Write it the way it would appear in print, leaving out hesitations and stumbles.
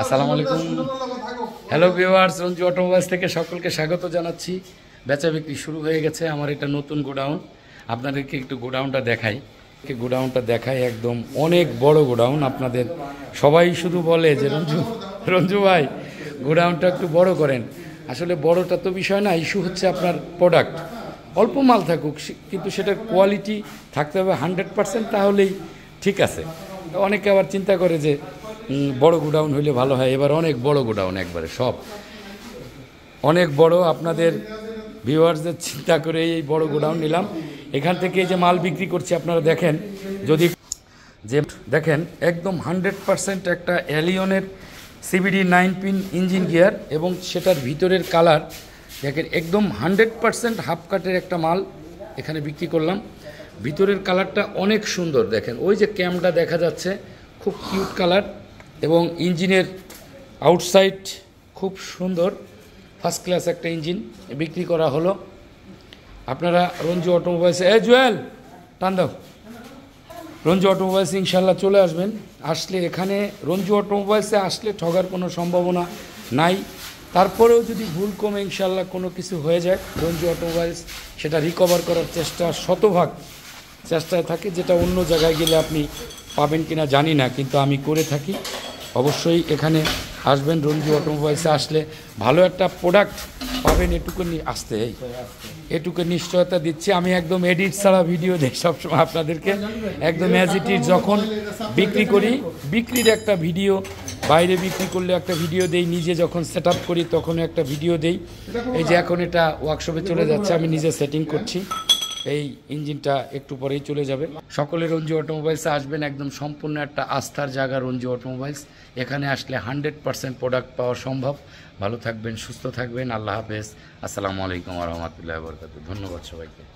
আসসালামু আলাইকুম। Hello viewers, Ranju automobiles থেকে সকলকে স্বাগত জানাচ্ছি। বেচা বিক্রি শুরু হয়ে গেছে। আমার এটা নতুন গোডাউন, আপনাদেরকে একটু গোডাউনটা দেখাই। একদম অনেক বড় গোডাউন। আপনাদের সবাই শুধু বলে যে রঞ্জু ভাই গোডাউনটা একটু বড় করেন। আসলে বড়টা তো বিষয় না, ইস্যু হচ্ছে আপনার প্রোডাক্ট। অল্প মাল থাকুক কিন্তু সেটার কোয়ালিটি থাকতে হবে 100%, তাহলেই ঠিক আছে। অনেকে আবার চিন্তা করে যে বড় গোডাউন হইলে ভালো হয়। এবার অনেক বড় গোডাউন, একবারে সব অনেক বড়। আপনাদের ভিউয়ার্সদের চিন্তা করে এই বড় গোডাউন নিলাম। এখান থেকে এই যে মাল বিক্রি করছি আপনারা দেখেন, যদি যে দেখেন একদম 100% একটা অ্যালিয়নের সিবিডি 9 পিন ইঞ্জিন গিয়ার, এবং সেটার ভিতরের কালার দেখেন একদম 100% হাফ কাটের একটা মাল এখানে বিক্রি করলাম। ভিতরের কালারটা অনেক সুন্দর, দেখেন ওই যে ক্যামটা দেখা যাচ্ছে, খুব কিউট কালার, এবং ইঞ্জিনের আউটসাইড খুব সুন্দর, ফার্স্ট ক্লাস একটা ইঞ্জিন বিক্রি করা হলো। আপনারা রঞ্জু অটোমোবাইলসে জুয়েল টান দাও, রঞ্জু অটোমোবাইলসে ইনশাল্লাহ চলে আসবেন। আসলে এখানে রঞ্জু অটোমোবাইলসে আসলে ঠগার কোনো সম্ভাবনা নাই। তারপরেও যদি ভুল কমে ইনশাল্লাহ কোনো কিছু হয়ে যায়, রঞ্জু অটোমোবাইলস সেটা রিকভার করার চেষ্টা শতভাগ চেষ্টায় থাকে, যেটা অন্য জায়গায় গেলে আপনি পাবেন কিনা জানি না, কিন্তু আমি করে থাকি। অবশ্যই এখানে আসবেন, রঞ্জু অটোমোবাইলসে আসলে ভালো একটা প্রোডাক্ট পাবেন। এটুকু নিশ্চয়তা দিচ্ছি। আমি একদম এডিট ছাড়া ভিডিও দিই সবসময় আপনাদেরকে, একদম অ্যাজ ইট ইজ। যখন বিক্রি করি, বিক্রির একটা ভিডিও, বাইরে বিক্রি করলে একটা ভিডিও দেই, নিজে যখন সেট আপ করি তখন একটা ভিডিও দেই। এই যে এখন এটা ওয়ার্কশপে চলে যাচ্ছে, আমি নিজে সেটিং করছি। এই ইঞ্জিনটা একটু পরেই চলে যাবে। সকলে রঞ্জু অটোমোবাইলসে আসবেন, একদম সম্পূর্ণ একটা আস্থার জায়গা রঞ্জু অটোমোবাইলস। এখানে আসলে 100% প্রোডাক্ট পাওয়া সম্ভব। ভালো থাকবেন, সুস্থ থাকবেন। আল্লাহ হাফেজ। আসসালামু আলাইকুম ওয়া রাহমাতুল্লাহি ওয়া বারাকাতুহু। ধন্যবাদ সবাইকে।